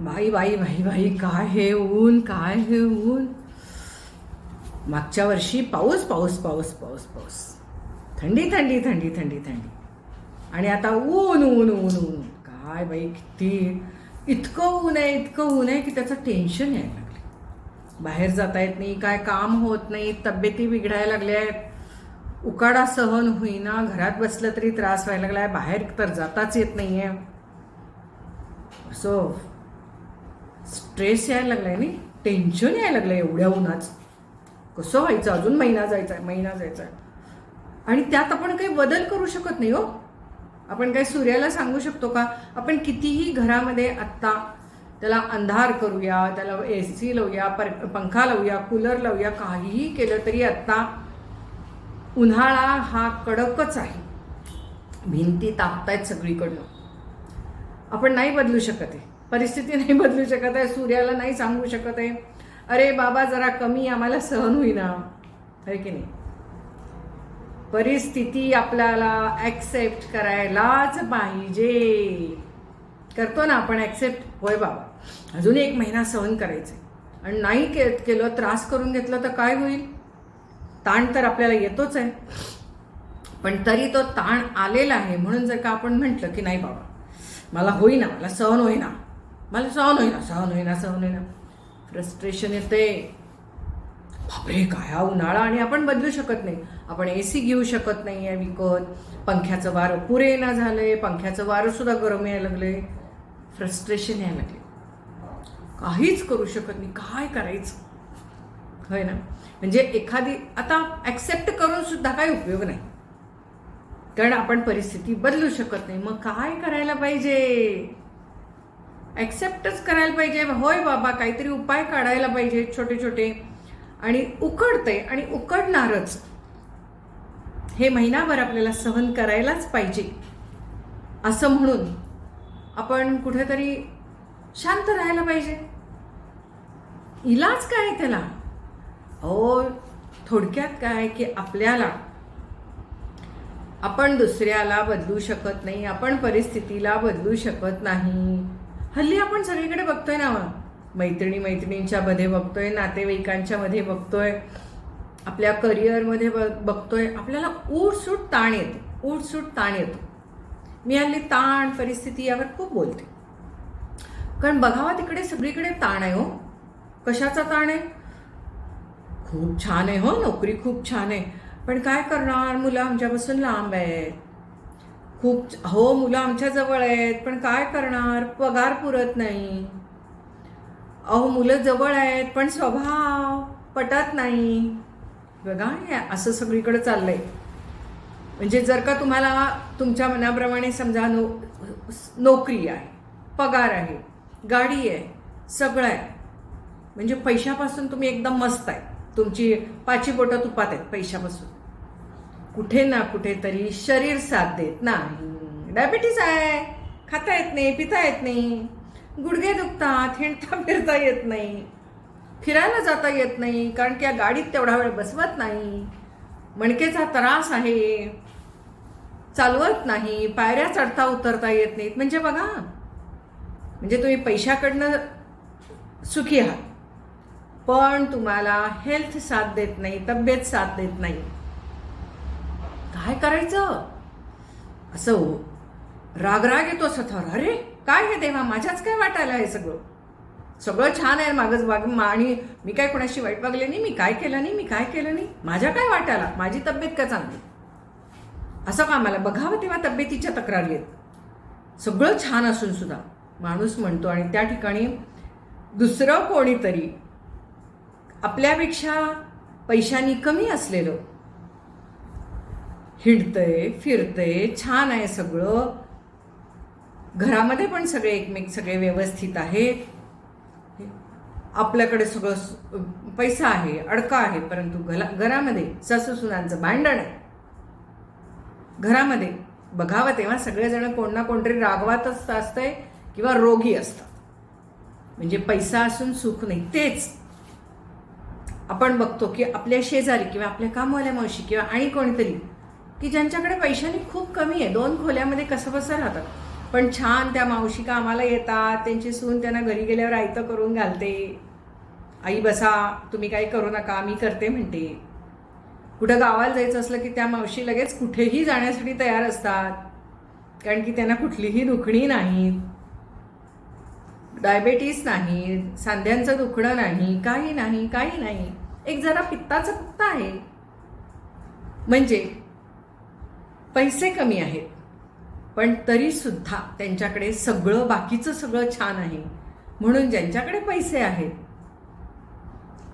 बाई बाई बाई बाई, काय हे ऊन, काय हे ऊन. मागच्या वर्षी पाऊस पाऊस पाऊस पाऊस पाऊस, थंडी थंडी थंडी थंडी थंडी, आणि आता ऊन ऊन ऊन ऊन. काय बाई, किती इतकं ऊन आहे, इतकं ऊन आहे की त्याचं टेन्शन यायला लागले. बाहेर जाता येत नाही, काय काम होत नाही, तब्येती बिघडायला लागल्या आहेत, उकाडा सहन होईना, घरात बसलं तरी त्रास व्हायला लागलाय, बाहेर तर जाताच येत नाही आहे. असं स्ट्रेस यायला लागलाय नाही, टेन्शन यायला लागलं एवढ्या उन्हाचं. कसं व्हायचं, अजून महिना जायचा आहे, महिना जायचा आहे, आणि त्यात आपण काही बदल करू शकत नाही हो. आपण काही सूर्याला सांगू शकतो का? आपण कितीही घरामध्ये आत्ता त्याला अंधार करूया, त्याला AC लावूया, पंखा लावूया, कूलर लावूया, काहीही केलं तरी आत्ता उन्हाळा हा कडकच आहे. भिंती तापतायत सगळीकडनं. आपण नाही बदलू शकत आहे, परिस्थिती नाही बदलू शकत आहे, सूर्याला नाही सांगू शकत आहे अरे बाबा जरा कमी, आम्हाला सहन होईना, आहे की नाही. परिस्थिती आपल्याला ॲक्सेप्ट करायलाच पाहिजे. करतो ना आपण ॲक्सेप्ट, होय बाबा अजून 1 महिना सहन करायचं, आणि नाही केलं, त्रास करून घेतलं तर काय होईल. ताण तर आपल्याला येतोच आहे, पण तरी तो ताण आलेला आहे म्हणून जर का आपण म्हटलं की नाही बाबा मला होईना, मला सहन होईना, मला सहन होईना, सहन होईना, सहन होईना, फ्रस्ट्रेशन येते. बापरे काय हा उन्हाळा, आणि आपण बदलू शकत नाही. आपण AC घेऊ शकत नाही आहे विकत, पंख्याचं वारं पुरेना झालंय, पंख्याचं वारं सुद्धा गरम यायला लागले, फ्रस्ट्रेशन यायला लागले, काहीच करू शकत नाही. काय करायचं, होय ना. म्हणजे एखादी आता ॲक्सेप्ट करून सुद्धा काही उपयोग नाही, कारण आपण परिस्थिती बदलू शकत नाही. मग काय करायला पाहिजे? ॲक्सेप्टच करायला पाहिजे. होय बाबा काहीतरी उपाय काढायला पाहिजे छोटे छोटे, आणि उकडते आणि उकडणारच. हे महिनाभर आपल्याला सहन करायलाच पाहिजे असं म्हणून आपण कुठेतरी शांत राहायला पाहिजे. इलाज काय त्याला? थोडक्यात काय की आपल्याला, आपण दुसऱ्याला बदलू शकत नाही, आपण परिस्थितीला बदलू शकत नाही. हल्ली आपण सगळीकडे बघतोय ना, मैत्रिणींच्या मध्ये बघतोय, नातेवाईकांच्या मध्ये बघतोय, आपल्या करिअरमध्ये बघतोय, आपल्याला उठसूट ताण येतो, उठसूट ताण येतो. मी हल्ली ताण परिस्थिती यावर खूप बोलते, कारण बघावा तिकडे सगळीकडे ताण आहे हो. कशाचा ताण आहे? खूप छान आहे हो, नोकरी खूप छान आहे, पण काय करणार, मुलं आमच्यापासून लांब आहेत. मुलं आमच्या जवळ आहेत, पण काय करणार, पगार पुरत नाही. मुलं जवळ आहेत पण स्वभाव पटत नाही. बघा असं सगळीकडे चाललंय. म्हणजे जर का तुम्हाला तुमच्या मनाप्रमाणे समजा नोकरी आहे, पगार आहे, गाडी आहे, सगळं आहे, म्हणजे पैशापासून तुम्ही एकदम मस्त आहे, तुमची 5 बोटं तुपात आहेत पैशापासून, कुठे ना कुठेतरी शरीर साथ देत नाही. डायबिटीस आहे, खाता येत नाही, पिता येत नाही, गुडघे दुखतात, हिंडता फिरता येत नाही, फिरायला जाता येत नाही, कारण की या गाडीत तेवढा वेळ बसवत नाही, मणकेचा त्रास आहे, चालवत नाही, पायऱ्या चढता उतरता येत नाहीत. म्हणजे बघा, म्हणजे तुम्ही पैशाकडनं सुखी आहात, पण तुम्हाला हेल्थ साथ देत नाही, तब्येत साथ देत नाही. काय करायचं? असं राग येतो सथार, अरे काय हे देवा, माझ्याच काय वाटायला आहे, सगळं छान आहे मागच आणि मी काय कोणाशी वाईट वागले नाही, मी काय केलं नाही, माझ्या काय वाटायला, माझी तब्येत का चांगली, असं का मला बघावं तेव्हा तब्येतीच्या तक्रारी आहेत. सगळं छान असून सुद्धा माणूस म्हणतो, आणि त्या ठिकाणी दुसरं कोणीतरी आपल्यापेक्षा पैशानी कमी असलेलं हिंडतंय फिरतंय, छान आहे सगळं, घरामध्ये पण सगळे व्यवस्थित आहेत, आपल्याकडे सगळं पैसा आहे, अडका आहे, परंतु घरामध्ये सासूसुनांचं भांडण आहे. घरामध्ये बघावं तेव्हा सगळेजण कोण ना कोणतरी रागवातच असतंय किंवा रोगी असतात. म्हणजे पैसा असून सुख नाही. तेच आपण बघतो की आपल्या शेजारी किंवा आपल्या कामवाल्या मावशी किंवा आणि कोणीतरी की ज्यांच्याकडे पैशाने खूप कमी आहे, 2 खोल्यामध्ये कसं बसं राहतात, पण छान त्या मावशी कामाला येतात, त्यांची सून त्यांना घरी गेल्यावर आयतं करून घालते. आई बसा, तुम्ही काही करू नका, मी करते म्हणते. कुठं गावाला जायचं असलं की त्या मावशी लगेच कुठेही जाण्यासाठी तयार असतात, कारण की त्यांना कुठलीही दुखणी नाही, डायबेटीस नाही, सांध्यांचं दुखणं नाही, काही नाही, काही नाही. एक जरा पित्ताचं फक्त आहे. म्हणजे पैसे कमी आहेत, पण तरी सुद्धा त्यांच्याकडे सगळं बाकीचं सगळं छान आहे. म्हणून ज्यांच्याकडे पैसे आहेत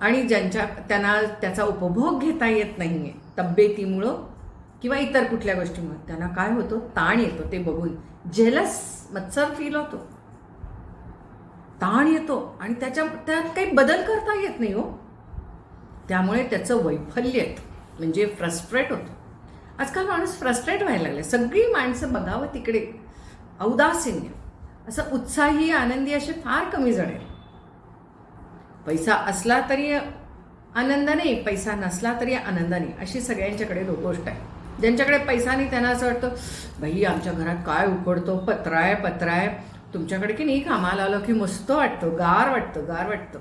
आणि त्यांना त्याचा उपभोग घेता येत नाहीये तब्येतीमुळं किंवा इतर कुठल्या गोष्टीमुळे, त्यांना काय होतं, ताण येतो. ते बघून जेलस, मत्सर फील होतो, ताण येतो आणि त्यात काही बदल करता येत नाही हो. त्यामुळे त्याचं वैफल्य म्हणजे फ्रस्ट्रेट होतं. आजकाल माणूस फ्रस्ट्रेट व्हायला लागले. सगळी माणसं बघावं तिकडे औदासीन्य, असं उत्साही आनंदी असे फार कमी जण आहेत. पैसा असला तरी आनंद नाही, पैसा नसला तरी आनंद नाही, अशी सगळ्यांच्याकडे गोष्ट आहे. ज्यांच्याकडे पैसा नाही त्यांना असं वाटतं, बाई आमच्या घरात काय उकडतो, पत्रा आहे. तुमच्याकडे की नाही कामाला आलं की मस्त वाटतं, गार वाटतं.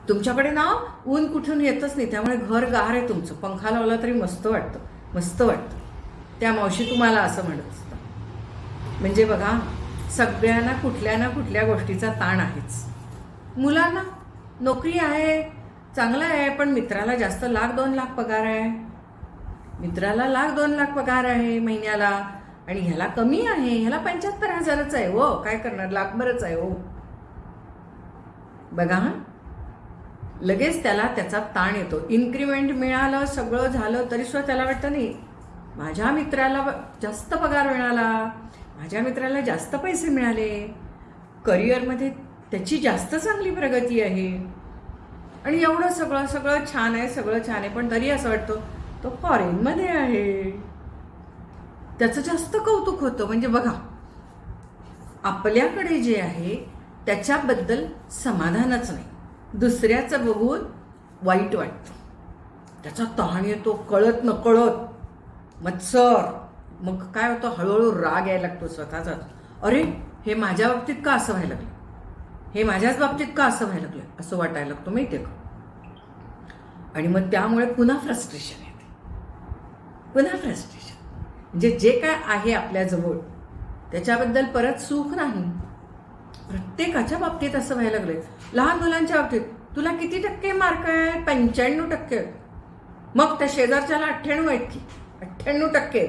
तुमच्याकडे ना ऊन कुठून येतच नाही, त्यामुळे घर गार आहे तुमचं, पंखा लावला तरी मस्त वाटतं. त्या मावशी तुम्हाला असं म्हणत असतं. म्हणजे बघा, सगळ्यांना कुठल्या ना कुठल्या गोष्टीचा ताण आहेच. मुलांना नोकरी आहे, चांगलं आहे, पण मित्राला जास्त 1,00,000-2,00,000 पगार आहे. मित्राला 1,00,000-2,00,000 पगार आहे महिन्याला, आणि ह्याला कमी आहे, ह्याला 75,000च आहे हो. काय करणार, 1,00,000 आहे हो. बघा, लगेच त्याला त्याचा ताण येतो. इन्क्रिमेंट मिळालं, सगळं झालं, तरी सुद्धा त्याला वाटतं नाही, माझ्या मित्राला जास्त पगार मिळाला, माझ्या मित्राला जास्त पैसे मिळाले, करिअरमध्ये त्याची जास्त चांगली प्रगती आहे, आणि एवढं सगळं छान आहे, पण तरी असं वाटतं तो फॉरेनमध्ये आहे, त्याचं जास्त कौतुक होतं. म्हणजे बघा, आपल्याकडे जे आहे त्याच्याबद्दल समाधानच नाही, दुसऱ्याचं बघून वाईट वाटतं, त्याचा ताण येतो, कळत नकळत मत्सर. मग काय होतं, हळूहळू राग यायला लागतो स्वतःचाच. अरे, हे माझ्या बाबतीत का असं व्हायला लागलं, हे माझ्याच बाबतीत का असं व्हायला लागलं, असं वाटायला लागतं, माहिती आहे का. आणि मग त्यामुळे पुन्हा फ्रस्ट्रेशन येते. म्हणजे जे काय आहे आपल्याजवळ त्याच्याबद्दल परत सुख नाही. प्रत्येकाच्या बाबतीत असं व्हायला लागलंय. लहान मुलांच्या बाबतीत, तुला किती टक्के मार्क आहे, 95%. मग त्या शेजारच्याला 98 आहेत की, 98%.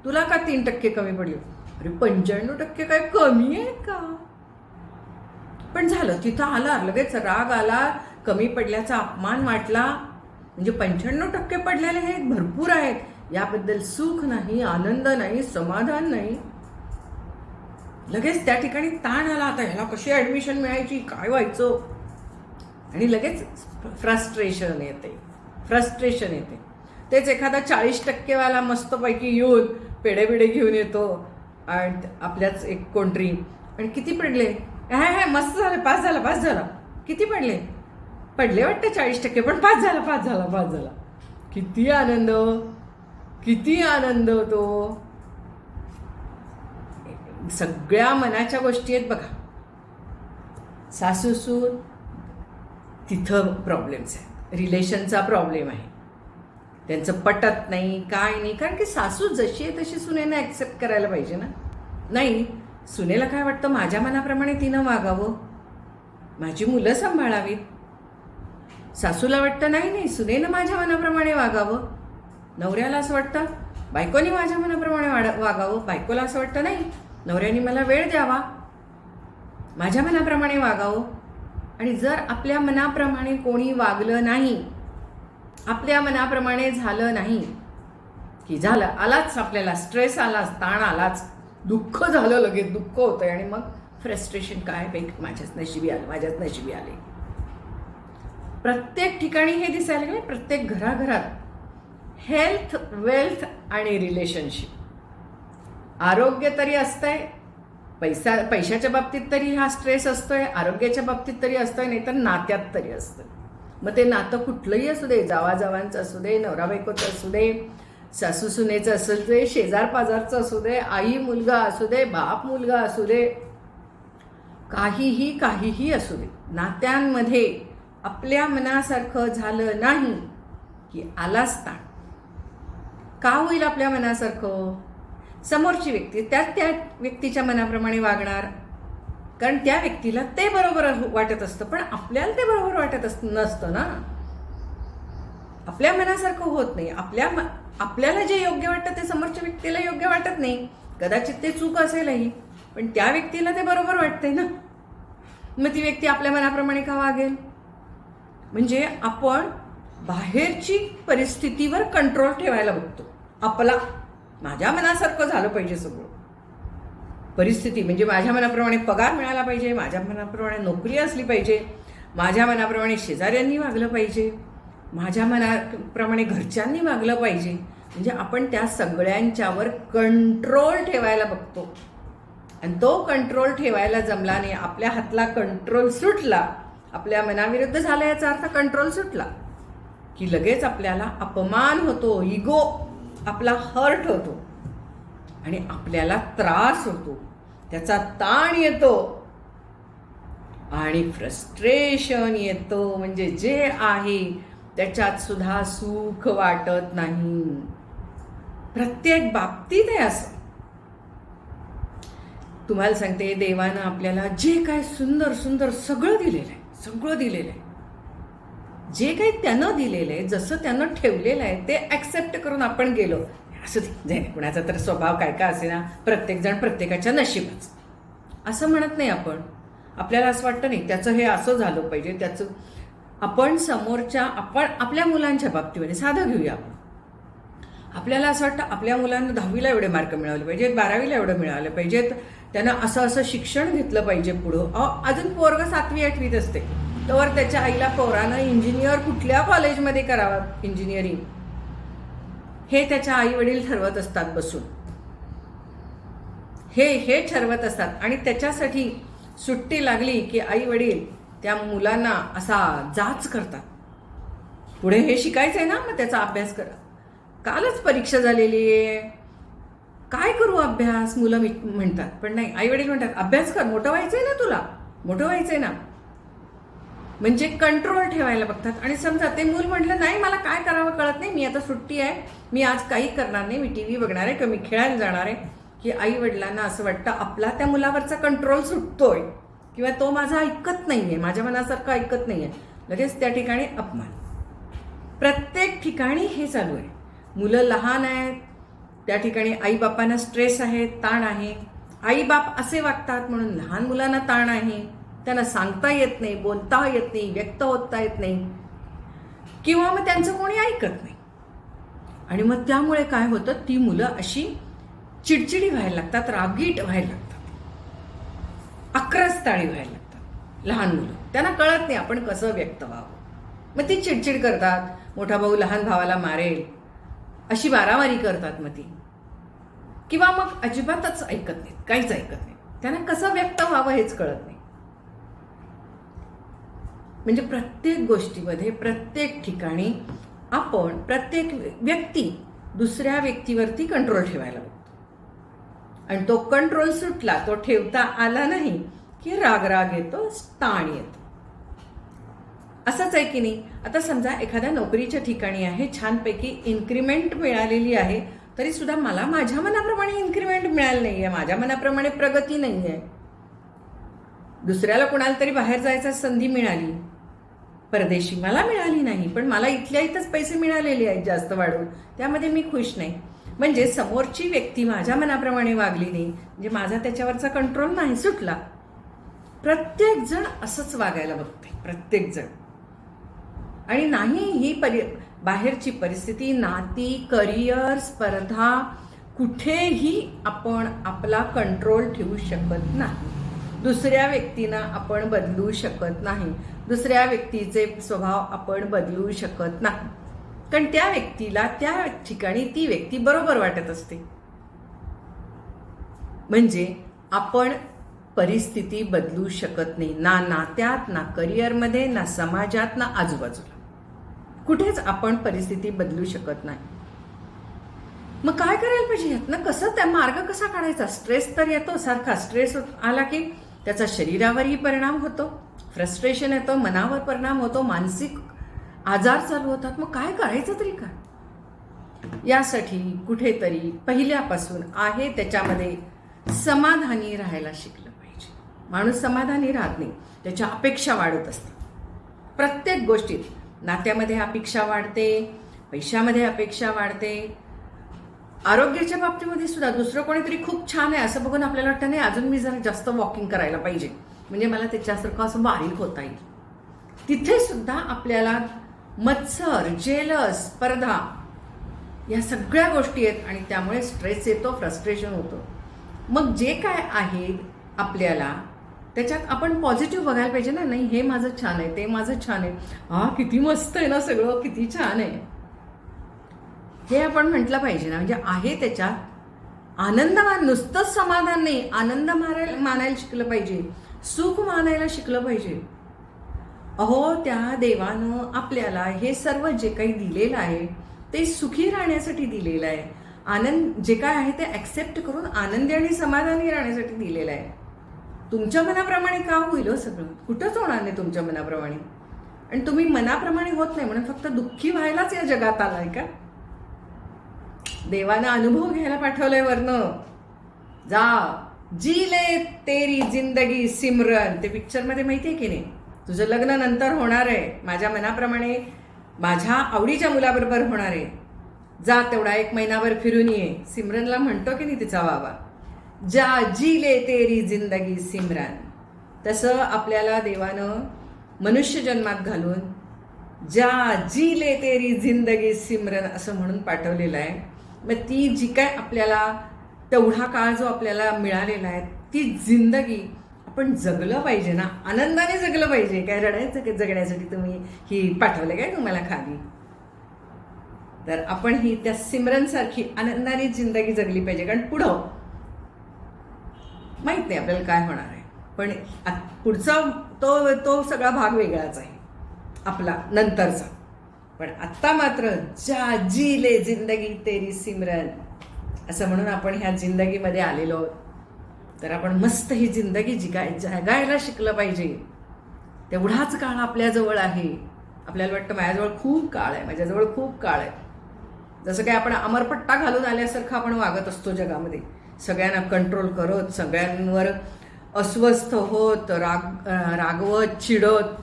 तुला का 3% कमी पडले. अरे 95% काय कमी आहे का. पण झालं, तिथं आला, लगेच राग आला, कमी पडल्याचा अपमान वाटला. म्हणजे 95% पडलेले आहेत, भरपूर आहेत, याबद्दल सुख नाही, आनंद नाही, समाधान नाही. लगेच त्या ठिकाणी ताण आला, आता ह्याला कशी ॲडमिशन मिळायची, काय व्हायचं, आणि लगेच फ्रस्ट्रेशन येते. तेच एखादा 40% वाला मस्तपैकी येऊन पेढे घेऊन येतो, आणि आपल्याच एक कोणतरी, आणि किती पडले, हे मस्त झालं, पास झाला. किती पडले वाटतं 40%, पण पास झाला. किती आनंद तो. सगळ्या मनाच्या गोष्टी आहेत बघा. सासूसून तिथं प्रॉब्लेम्स आहेत, रिलेशनचा प्रॉब्लेम आहे, त्यांचं पटत नाही, काय नाही. कारण की सासू जशी आहे तशी सुनेनं ॲक्सेप्ट करायला पाहिजे ना. नाही, सुनेला काय वाटतं, माझ्या मनाप्रमाणे तिनं वागावं, माझी मुलं सांभाळावीत. सासूला वाटतं नाही, सुनेनं माझ्या मनाप्रमाणे वागावं. नवऱ्याला असं वाटतं बायकोनी माझ्या मनाप्रमाणे वागावं. बायकोला असं वाटतं नाही, नवऱ्याने मला वेळ द्यावा, माझ्या मनाप्रमाणे वागावं. आणि जर आपल्या मनाप्रमाणे कोणी वागलं नाही, आपल्या मनाप्रमाणे झालं नाही की झालं, आलाच आपल्याला स्ट्रेस आलाच, ताण आलाच, दुःख झालं, लगेच दुःख होतं, आणि मग फ्रस्ट्रेशन, काय बाई माझ्याच नशिबी आले. प्रत्येक ठिकाणी हे दिसायला लागले, प्रत्येक घराघरात. हेल्थ, वेल्थ आणि रिलेशनशिप. आरोग्य तरी असतंय, पैशाच्या बाबतीत तरी हा स्ट्रेस असतोय, आरोग्याच्या बाबतीत तरी असतोय, नाही तर नात्यात तरी असतं. मग ते नातं कुठलंही असू दे, जावाजावांचं असू दे, नवरा बायकोचं असू दे, सासू सुनेचं असेल ते, शेजार पाजारचं असू दे, आई मुलगा असू दे, बाप मुलगा असू दे, काहीही काहीही असू दे, नात्यांमध्ये आपल्या मनासारखं झालं नाही की आलाच ताण. का होईल आपल्या मनासारखं? समोरची व्यक्ती त्या व्यक्तीच्या मनाप्रमाणे वागणार, कारण त्या व्यक्तीला ते बरोबर वाटत असतं, पण आपल्याला ते बरोबर वाटत नसतं ना. आपल्या मनासारखं होत नाही. आपल्याला जे योग्य वाटतं ते समोरच्या व्यक्तीला योग्य वाटत नाही. कदाचित ते चूक असेलही, पण त्या व्यक्तीला ते बरोबर वाटतंय ना. मग ती व्यक्ती आपल्या मनाप्रमाणे का वागेल? म्हणजे आपण बाहेरची परिस्थितीवर कंट्रोल ठेवायला बघतो. आपला माझ्या मनासारखं झालं पाहिजे सगळं. परिस्थिती म्हणजे माझ्या मनाप्रमाणे पगार मिळाला पाहिजे, माझ्या मनाप्रमाणे नोकरी असली पाहिजे, माझ्या मनाप्रमाणे शेजाऱ्यांनी वागलं पाहिजे, माझ्या मनाप्रमाणे घरच्यांनी वागलं पाहिजे. म्हणजे आपण त्या सगळ्यांच्यावर कंट्रोल ठेवायला बघतो. आणि तो कंट्रोल ठेवायला जमला नाही, आपल्या हातला कंट्रोल सुटला, आपल्या मनाविरुद्ध झाला याचा अर्थ कंट्रोल सुटला की लगेच आपल्याला अपमान होतो, इगो आपला हर्ट होतो आणि आपल्याला त्रास होतो, त्याचा ताण येतो आणि फ्रस्ट्रेशन येतो. म्हणजे जे आहे त्याच्यात सुद्धा सुख वाटत नाही. प्रत्येक बाबतीत आहे असं. तुम्हाला सांगते, देवानं आपल्याला जे काय सुंदर सुंदर सगळं दिलेलं आहे, सगळं दिलेलं आहे. जे काही त्यानं दिलेलं आहे, जसं त्यानं ठेवलेलं आहे ते ॲक्सेप्ट करून आपण गेलो. असं जे कुणाचा तर स्वभाव काय काय असे ना, प्रत्येकजण प्रत्येकाच्या नशिबाच असं म्हणत नाही आपण. आपल्याला असं वाटतं नाही त्याचं हे असं झालं पाहिजे, त्याचं आपण समोरच्या आपल्या मुलांच्या बाबतीमध्ये साधं घेऊया आपण. आपल्याला असं वाटतं आपल्या मुलांना 10वीला एवढे मार्क मिळवले पाहिजेत, 12वीला एवढं मिळाले पाहिजेत, त्यांना असं असं शिक्षण घेतलं पाहिजे पुढं. अजून पोरगं 7वी 8वीत असते तर त्याच्या आईला पोरानं इंजिनियर कुठल्या कॉलेजमध्ये करावं, इंजिनिअरिंग हे त्याच्या आई वडील ठरवत असतात बसून. हे ठरवत असतात आणि त्याच्यासाठी सुट्टी लागली की आई वडील त्या मुलांना असा जाच करतात, पुढे हे शिकायचं आहे ना, मग त्याचा अभ्यास करा. कालच परीक्षा झालेली आहे, काय करू अभ्यास, मुलं म्हणतात. पण नाही, आई वडील म्हणतात अभ्यास कर, मोठं व्हायचंय ना तुला, मोठं व्हायचंय ना. म्हणजे कंट्रोल ठेवायला बघतात. आणि समजा ते मूल म्हटलं नाही मला काय करावं कळत नाही, मी आता सुट्टी आहे, मी आज काही करणार नाही, मी टीव्ही बघणार आहे किंवा मी खेळायला जाणार आहे, की आई वडिलांना असं वाटतं आपला त्या मुलावरचा कंट्रोल सुटतोय किंवा तो माझा ऐकत नाहीये, माझ्या मनासारखं ऐकत नाहीये. लगेच त्या ठिकाणी अपमान. प्रत्येक ठिकाणी हे चालू आहे. मुलं लहान आहेत त्या ठिकाणी आईबापांना स्ट्रेस आहे, ताण आहे. आईबाप असे वागतात म्हणून लहान मुलांना ताण आहे, त्यांना सांगता येत नाही, बोलता येत नाही, व्यक्त होता येत नाही किंवा मग त्यांचं कोणी ऐकत नाही. आणि मग त्यामुळे काय होतं, ती मुलं अशी चिडचिडी व्हायला लागतात, रागीट व्हायला लागतात, अक्रस्ताळी व्हायला लागतात लहान मुलं. त्यांना कळत नाही आपण कसं व्यक्त व्हावं, मग ती चिडचिड करतात. मोठा भाऊ लहान भावाला मारेल अशी मारामारी करतात मग ती, किंवा मग अजिबातच ऐकत नाहीत, काहीच ऐकत नाही. त्यांना कसं व्यक्त व्हावं हेच कळत नाही. म्हणजे प्रत्येक गोष्टीमध्ये, प्रत्येक ठिकाणी आपण प्रत्येक व्यक्ती दुसऱ्या व्यक्तीवरती कंट्रोल ठेवायला बघतो. आणि तो कंट्रोल सुटला, तो ठेवता आला नाही की राग येतो, ताण येतो. असंच आहे की नाही. आता समजा एखाद्या नोकरीच्या ठिकाणी आहे, छानपैकी इन्क्रीमेंट मिळालेली आहे, तरी सुद्धा मला माझ्या मनाप्रमाणे इन्क्रीमेंट मिळालं नाहीये, माझ्या मनाप्रमाणे प्रगती नाहीये. दुसऱ्याला कुणाला तरी बाहेर जायची संधी मिळाली, परदेशी, मला मिळाली नाही. पण मला इथल्या इथंच पैसे मिळालेले आहेत जास्त वाढवून, त्यामध्ये मी खुश नाही. म्हणजे समोरची व्यक्ती माझ्या मनाप्रमाणे वागली नाही, म्हणजे माझा त्याच्यावरचा कंट्रोल नाही सुटला. प्रत्येक जण असंच वागायला बघते, प्रत्येक जण. आणि नाही ही बाहेरची परिस्थिती, नाती, करिअर, स्पर्धा, कुठेही आपण आपला कंट्रोल ठेवू शकत नाही. दुसऱ्या व्यक्तींना आपण बदलू शकत नाही, दुसऱ्या व्यक्तीचे स्वभाव आपण बदलू शकत नाही, कारण त्या व्यक्तीला त्या ठिकाणी ती व्यक्ती बरोबर वाटत असते. म्हणजे आपण परिस्थिती बदलू शकत नाही, ना नात्यात, ना करिअरमध्ये, ना समाजात, ना आजूबाजूला. कुठेच आपण परिस्थिती बदलू शकत नाही. मग काय करायला पाहिजे यातनं, कसं त्या मार्ग कसा काढायचा. स्ट्रेस तर येतो सारखा, स्ट्रेस आला की त्याचा शरीरावरही परिणाम होतो, फ्रस्ट्रेशन येतं, मनावर परिणाम होतो, मानसिक आजार चालू होतात. मग काय करायचं तरी काय. यासाठी कुठेतरी पहिल्यापासून आहे त्याच्यामध्ये समाधानी राहायला शिकलं पाहिजे. माणूस समाधानी राहत नाही, त्याच्या अपेक्षा वाढत असतात. प्रत्येक गोष्टीत, नात्यामध्ये अपेक्षा वाढते, पैशामध्ये अपेक्षा वाढते, आरोग्याच्या बाबतीमध्ये सुद्धा. दुसरं कोणीतरी खूप छान आहे असं बघून आपल्याला वाटतं नाही अजून मी जरा जास्त वॉकिंग करायला पाहिजे, म्हणजे मला त्याच्यासारखं असं बारीक होता येईल. तिथे सुद्धा आपल्याला मत्सर, जेलस, स्पर्धा या सगळ्या गोष्टी आहेत आणि त्यामुळे स्ट्रेस येतो, फ्रस्ट्रेशन होतं. मग जे काय आहे आपल्याला त्याच्यात आपण पॉझिटिव्ह बघायला पाहिजे ना. नाही हे माझं छान आहे, ते माझं छान आहे, हा किती मस्त आहे ना सगळं, किती छान आहे, हे आपण म्हटलं पाहिजे ना. म्हणजे आहे त्याच्यात आनंद नुसतंच समाधान नाही, आनंद मानायला शिकलं पाहिजे, सुख मानायला शिकलं पाहिजे. अहो त्या देवानं आपल्याला हे सर्व जे काही दिलेलं आहे ते सुखी राहण्यासाठी दिलेलं आहे. आनंद जे काय आहे ते ॲक्सेप्ट करून आनंदी आणि समाधानी राहण्यासाठी दिलेलं आहे. तुमच्या मनाप्रमाणे का होईल हो सगळं, कुठंच होणार नाही तुमच्या मनाप्रमाणे. आणि तुम्ही मनाप्रमाणे होत नाही म्हणून फक्त दुःखी व्हायलाच या जगात आलाय का. देवानं अनुभव घ्यायला पाठवलंय वरनं. जा जी ले तेरी जिंदगी सिमरन, ते पिक्चरमध्ये माहितीये की नाही. तुझं लग्न नंतर होणार आहे, माझ्या मनाप्रमाणे माझ्या आवडीच्या मुलाबरोबर होणार आहे, जा तेवढा 1 महिनाभर फिरून ये. सिमरनला म्हणतो की नाही तिचा बाबा, जा जी ले तेरी जिंदगी सिमरन. तसं आपल्याला देवानं मनुष्य जन्मात घालून जा जी ले तेरी जिंदगी सिमरन असं म्हणून पाठवलेलं आहे. मग ती जी काय आपल्याला तेवढा काळ जो आपल्याला मिळालेला आहे ती जिंदगी आपण जगलं पाहिजे ना, आनंदाने जगलं पाहिजे. काय रडायचं जगण्यासाठी तुम्ही ही पाठवलं काय तुम्हाला खाली. तर आपण ही त्या सिमरनसारखी आनंदाने जिंदगी जगली पाहिजे. कारण पुढं माहित नाही आपल्याला काय होणार आहे, पण पुढचा तो सगळा भाग वेगळाच आहे आपला नंतरचा. पण आत्ता मात्र जा जी ले जिंदगी तेरी सिमरन असं म्हणून आपण ह्या जिंदगीमध्ये आलेलो आहोत. तर आपण मस्त ही जिंदगी जगायला शिकलं पाहिजे. तेवढाच काळ आपल्याजवळ आहे. आपल्याला वाटतं माझ्याजवळ खूप काळ आहे, माझ्याजवळ खूप काळ आहे. जसं काय आपण अमरपट्टा घालून आल्यासारखं आपण वागत असतो जगामध्ये, सगळ्यांना कंट्रोल करत, सगळ्यांवर अस्वस्थ होत, रागवत, चिडत,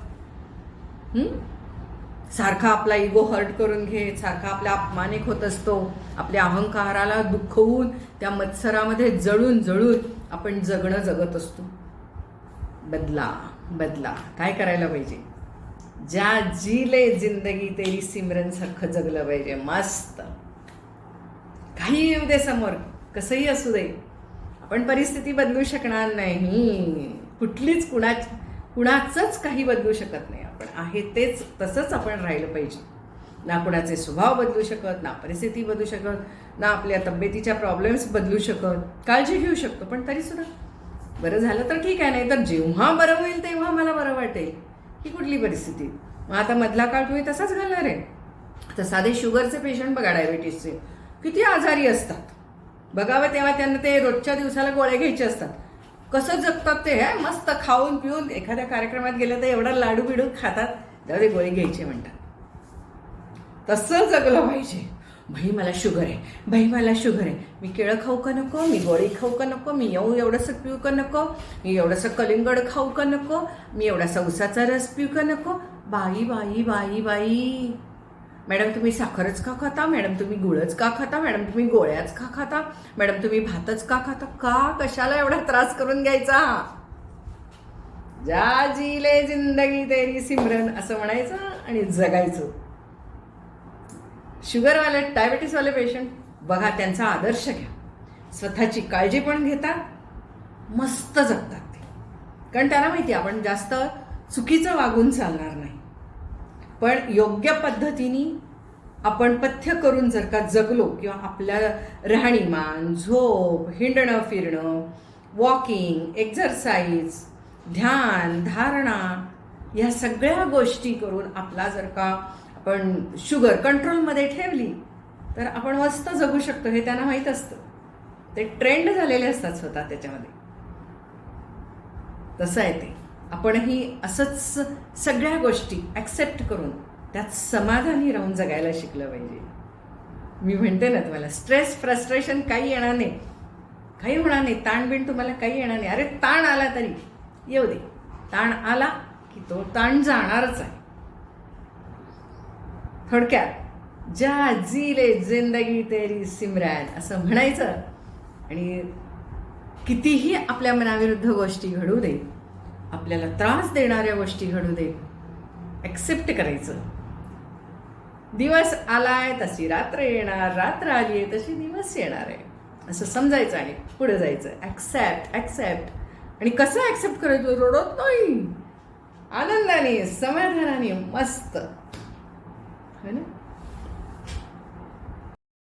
सारखा आपला इगो हर्ट करून घेत, सारखा आपला अपमानिक होत असतो. आपल्या अहंकाराला दुखवून त्या मत्सरामध्ये जळून आपण जगणं जगत असतो. बदला बदला. काय करायला पाहिजे, ज्या जीले जिंदगी तेरी सिमरन सारखं जगलं पाहिजे. मस्त. काही येऊ दे समोर, कसंही असू दे, आपण परिस्थिती बदलू शकणार नाही. कुठलीच कुणाचंच काही बदलू शकत नाही. आपण आहे तेच तसंच आपण राहिलं पाहिजे. ना कुणाचे स्वभाव बदलू शकत, ना परिस्थिती बदलू शकत, ना आपल्या तब्येतीच्या प्रॉब्लेम्स बदलू शकत. काळजी घेऊ शकतो पण तरी सुद्धा बरं झालं तर ठीक आहे, नाही तर जेव्हा बरं होईल तेव्हा मला बरं वाटेल ही कुठली परिस्थिती. मग आता मधला काळ तुम्ही तसाच घालणार आहे. तर साधे शुगरचे पेशंट बघा, डायबिटीसचे किती आजारी असतात बघावं, तेव्हा त्यांना ते रोजच्या दिवसाला गोळ्या घ्यायचे असतात. कसं जगतात ते, मस्त खाऊन पिऊन. एखाद्या कार्यक्रमात गेलं तर एवढा लाडू बिडू खातात, तेव्हा ते गोळी घ्यायचे म्हणतात. तसं जगलं पाहिजे. भाई मला शुगर आहे, भाई मला शुगर आहे, मी केळं खाऊ का नको, मी गोळी खाऊ का नको, मी एवढंसं पिऊ का नको, मी एवढंसं कलिंगड खाऊ का नको, मी एवढासा उसाचा रस पिऊ का नको. बाई बाई बाई बाई, मॅडम तुम्ही साखरच का खाता, मॅडम तुम्ही गुळच का खाता, मॅडम तुम्ही गोळ्याच का खाता, मॅडम तुम्ही भातच का खाता. का कशाला एवढा त्रास करून घ्यायचा. जा जीले जिंदगी तेरी सिमरन असं म्हणायचं आणि जगायचं. शुगरवाले, डायबिटीसवाले पेशंट बघा, त्यांचा आदर्श घ्या. स्वतःची काळजी पण घेतात, मस्त जगतात ते. कारण त्यांना माहिती आहे आपण जास्त चुकीचं वागून चालणार नाही, पण योग्य पद्धतीने आपण पथ्य करून जर का जगलो, किंवा आपल्या राहणीमान, झोप, हिंडणं फिरणं, वॉकिंग, एक्झरसाइज, ध्यान, धारणा या सगळ्या गोष्टी करून आपला जर का आपण शुगर कंट्रोलमध्ये ठेवली तर आपण मस्त जगू शकतो हे त्यांना माहीत असतं. ते ट्रेंड झालेले असतात स्वतः त्याच्यामध्ये. तसं आहे ते. आपणही असंच सगळ्या गोष्टी ॲक्सेप्ट करून त्यात समाधानी राहून जगायला शिकलं पाहिजे. मी म्हणते ना तुम्हाला, स्ट्रेस फ्रस्ट्रेशन काही येणार नाही, काही होणार नाही, ताणबिण तुम्हाला काही येणार नाही. अरे ताण आला तरी येऊ दे, ताण आला की तो ताण जाणारच आहे. थोडक्यात जा जी ले जिंदगी तेरी सिमरन असं म्हणायचं आणि कितीही आपल्या मनाविरुद्ध गोष्टी घडू दे, आपल्याला त्रास देणाऱ्या गोष्टी घडू दे, ॲक्सेप्ट करायचं. दिवस आलाय तशी रात्र येणार, रात्र आली आहे तशी दिवस येणार आहे असं समजायचं आणि पुढे जायचं. ॲक्सेप्ट. आणि कसं ॲक्सेप्ट करायचं? रडत नाही, आनंदाने समाधानाने मस्त, है ना.